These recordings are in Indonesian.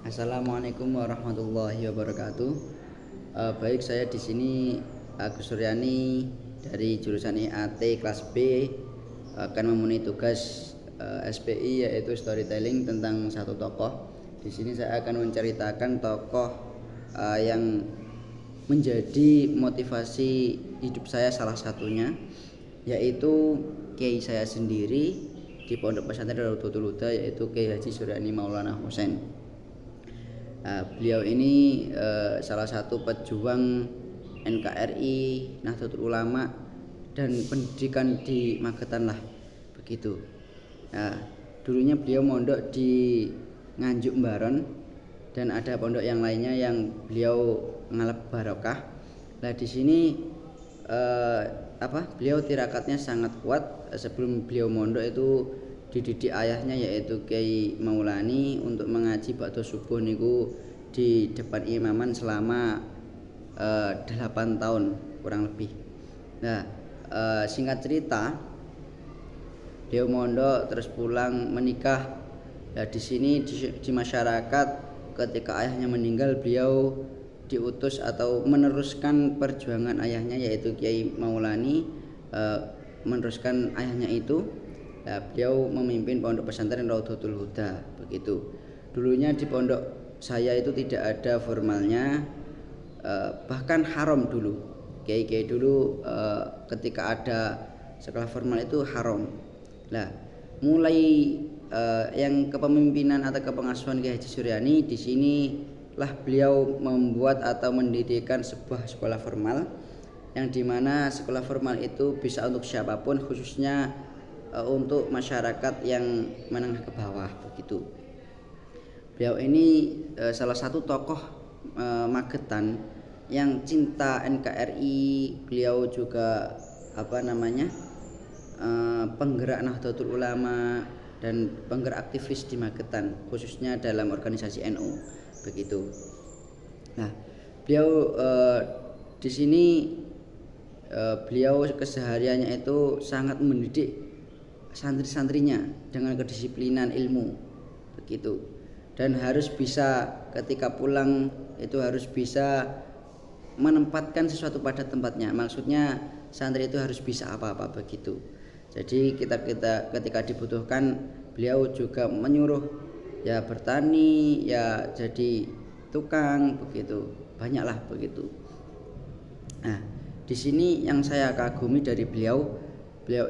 Assalamualaikum warahmatullahi wabarakatuh. Baik, saya di sini Agus Suryani dari jurusan IAT kelas B akan memenuhi tugas SPI yaitu storytelling tentang satu tokoh. Di sini saya akan menceritakan tokoh yang menjadi motivasi hidup saya, salah satunya yaitu kiai saya sendiri di Pondok Pesantren Raudatul Huda, yaitu Kiai Haji Suryani Maulana Husain. Beliau ini salah satu pejuang NKRI, Nahdlatul Ulama, dan pendidikan di Magetan lah, begitu. Dulunya beliau mondok di Nganjuk Mbaron, dan ada pondok yang lainnya yang beliau ngalap barokah. Nah, di sini beliau tirakatnya sangat kuat. Sebelum beliau mondok itu dididik ayahnya yaitu Kiai Maulani untuk mengaji ba'da subuh niku di depan imaman selama 8 tahun kurang lebih. Nah, singkat cerita, beliau mondok terus pulang menikah. Nah, di sini di masyarakat ketika ayahnya meninggal, beliau diutus atau meneruskan perjuangan ayahnya yaitu Kiai Maulani, meneruskan ayahnya itu. Nah, beliau memimpin pondok pesantren Raudatul Huda, begitu. Dulunya di pondok saya itu tidak ada formalnya, bahkan haram dulu. Kiai-kiai dulu ketika ada sekolah formal itu haram. Nah, mulai yang kepemimpinan atau kepengasuhan Kiai Haji Suryani, di sini lah beliau membuat atau mendirikan sebuah sekolah formal, yang dimana sekolah formal itu bisa untuk siapapun, khususnya untuk masyarakat yang menengah ke bawah, begitu. Beliau ini salah satu tokoh Magetan yang cinta NKRI. Beliau juga penggerak Nahdlatul Ulama dan penggerak aktivis di Magetan, khususnya dalam organisasi NU, begitu. Nah, beliau di sini beliau kesehariannya itu sangat mendidik santri-santrinya dengan kedisiplinan ilmu, begitu. Dan harus bisa ketika pulang itu harus bisa menempatkan sesuatu pada tempatnya. Maksudnya santri itu harus bisa apa-apa, begitu. Jadi kita ketika dibutuhkan, beliau juga menyuruh ya bertani, ya jadi tukang, begitu. Banyaklah begitu. Nah, di sini yang saya kagumi dari beliau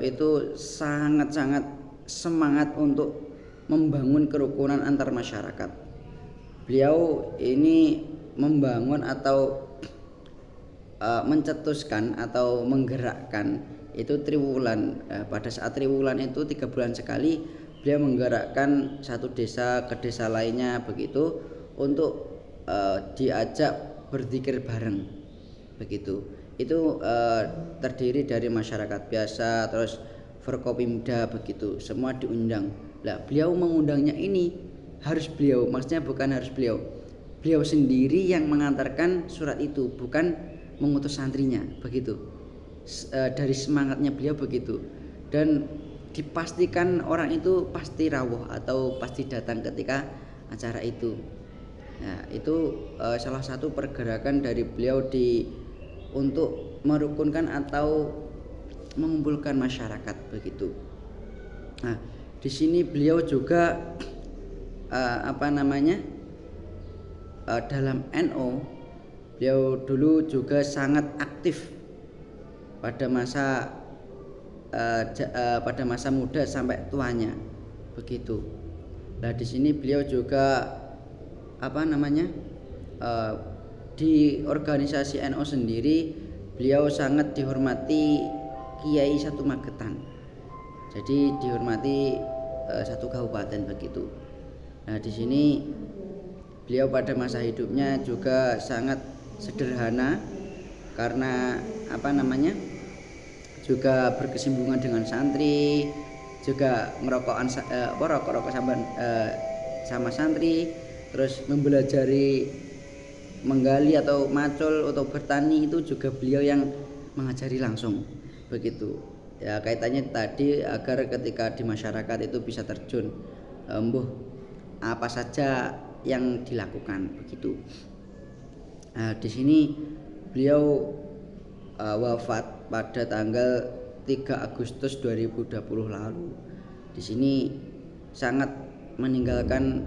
itu sangat-sangat semangat untuk membangun kerukunan antar masyarakat. Beliau ini membangun atau mencetuskan atau menggerakkan itu triwulan. Pada saat triwulan itu 3 bulan sekali beliau menggerakkan satu desa ke desa lainnya, begitu, untuk diajak berzikir bareng, begitu. Itu terdiri dari masyarakat biasa, terus Forkopimda, begitu, semua diundang. Nah, beliau mengundangnya ini maksudnya bukan harus beliau sendiri yang mengantarkan surat itu, bukan mengutus santrinya, begitu. Dari semangatnya beliau begitu, dan dipastikan orang itu pasti rawuh atau pasti datang ketika acara itu. Nah, itu salah satu pergerakan dari beliau untuk merukunkan atau mengumpulkan masyarakat, begitu. Nah, di sini beliau juga dalam NU, beliau dulu juga sangat aktif pada masa muda sampai tuanya, begitu. Nah, di sini beliau juga di organisasi NU sendiri beliau sangat dihormati Kiai satu Magetan. Jadi dihormati satu kabupaten, begitu. Nah, di sini beliau pada masa hidupnya juga sangat sederhana karena juga berkesinambungan dengan santri, juga rokok sama santri, terus mempelajari menggali atau macul atau bertani, itu juga beliau yang mengajari langsung, begitu. Ya, kaitannya tadi agar ketika di masyarakat itu bisa terjun apa saja yang dilakukan begitu. Nah, di sini beliau wafat pada tanggal 3 Agustus 2020 lalu. Di sini sangat meninggalkan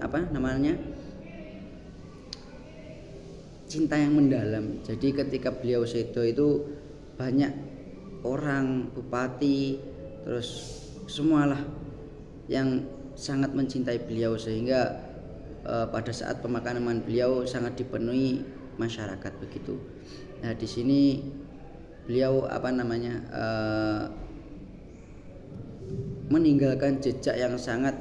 cinta yang mendalam. Jadi ketika beliau sedo itu banyak orang, bupati, terus semualah yang sangat mencintai beliau, sehingga pada saat pemakaman beliau sangat dipenuhi masyarakat begitu. Nah, di sini beliau meninggalkan jejak yang sangat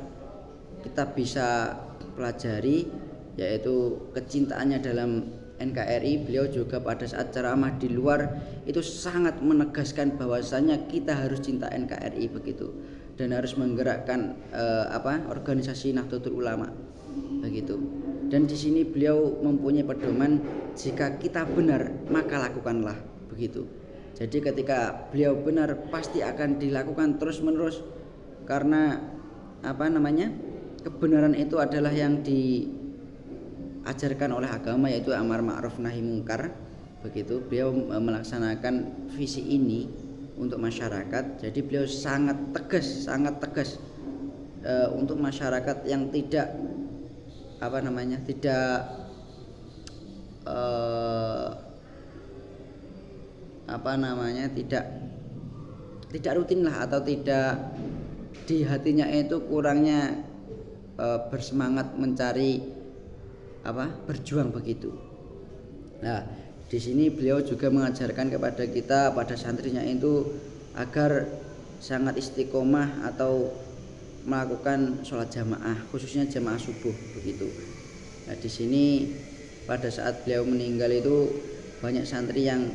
kita bisa pelajari, yaitu kecintaannya dalam NKRI. Beliau juga pada saat ceramah di luar itu sangat menegaskan bahwasanya kita harus cinta NKRI begitu, dan harus menggerakkan organisasi Nahdlatul Ulama begitu. Dan di sini beliau mempunyai pedoman, jika kita benar maka lakukanlah begitu. Jadi ketika beliau benar pasti akan dilakukan terus menerus, karena kebenaran itu adalah yang diajarkan oleh agama, yaitu amar ma'ruf nahi mungkar begitu. Beliau melaksanakan visi ini untuk masyarakat. Jadi beliau sangat tegas untuk masyarakat yang tidak tidak rutin lah, atau tidak di hatinya itu kurangnya bersemangat mencari berjuang begitu. Nah, di sini beliau juga mengajarkan kepada kita, pada santrinya itu, agar sangat istiqomah atau melakukan sholat jamaah, khususnya jamaah subuh begitu. Nah, di sini pada saat beliau meninggal itu banyak santri yang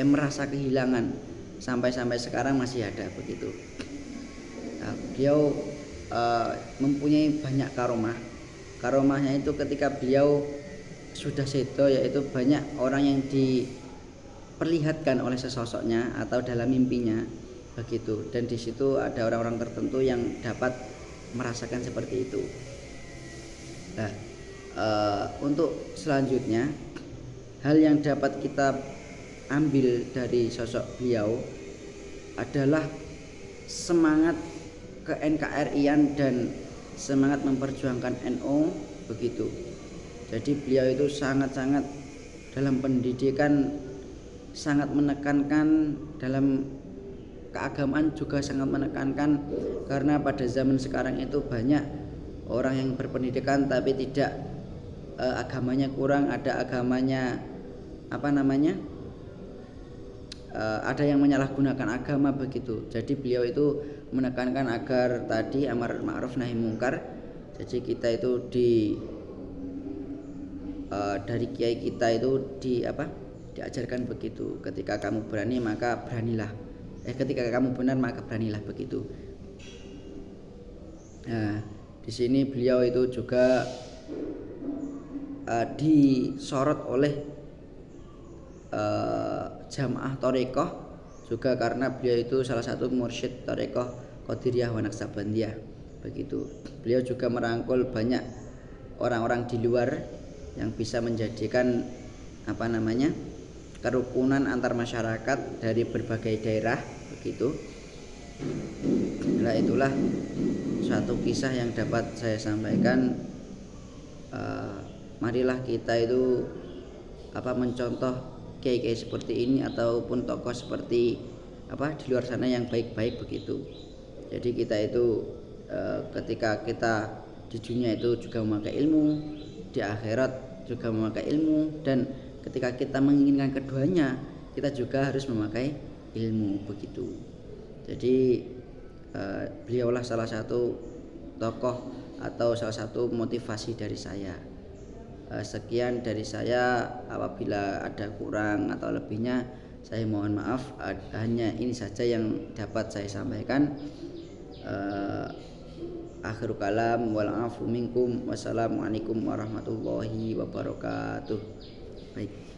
merasa kehilangan, sampai sekarang masih ada begitu. Nah, beliau mempunyai banyak karomahnya itu ketika beliau sudah sedo, yaitu banyak orang yang diperlihatkan oleh sesosoknya atau dalam mimpinya begitu, dan di situ ada orang-orang tertentu yang dapat merasakan seperti itu. Nah, untuk selanjutnya, hal yang dapat kita ambil dari sosok beliau adalah semangat ke NKRI-an dan semangat memperjuangkan NU begitu. Jadi beliau itu sangat-sangat dalam pendidikan, sangat menekankan, dalam keagamaan juga sangat menekankan, karena pada zaman sekarang itu banyak orang yang berpendidikan tapi tidak agamanya kurang, ada agamanya ada yang menyalahgunakan agama begitu. Jadi beliau itu menekankan agar tadi amar ma'ruf nahi mungkar. Jadi kita itu dari kiai kita itu diajarkan begitu, ketika kamu berani maka beranilah, ketika kamu benar maka beranilah begitu. Nah, di sini beliau itu juga disorot oleh jamaah Thariqah juga, karena beliau itu salah satu mursyid Thariqah Qadiriyah wa Naqsabandiyah begitu. Beliau juga merangkul banyak orang-orang di luar yang bisa menjadikan kerukunan antar masyarakat dari berbagai daerah begitu. Nah, itulah suatu kisah yang dapat saya sampaikan. Marilah kita itu mencontoh kiai-kiai seperti ini ataupun tokoh seperti di luar sana yang baik-baik begitu. Jadi kita itu ketika kita di dunia itu juga memakai ilmu, di akhirat juga memakai ilmu, dan ketika kita menginginkan keduanya kita juga harus memakai ilmu begitu. Jadi beliaulah salah satu tokoh atau salah satu motivasi dari saya. Sekian dari saya, apabila ada kurang atau lebihnya saya mohon maaf. Hanya ini saja yang dapat saya sampaikan. Akhirul kalam wal afu minkum. Wassalamualaikum warahmatullahi wabarakatuh. Baik.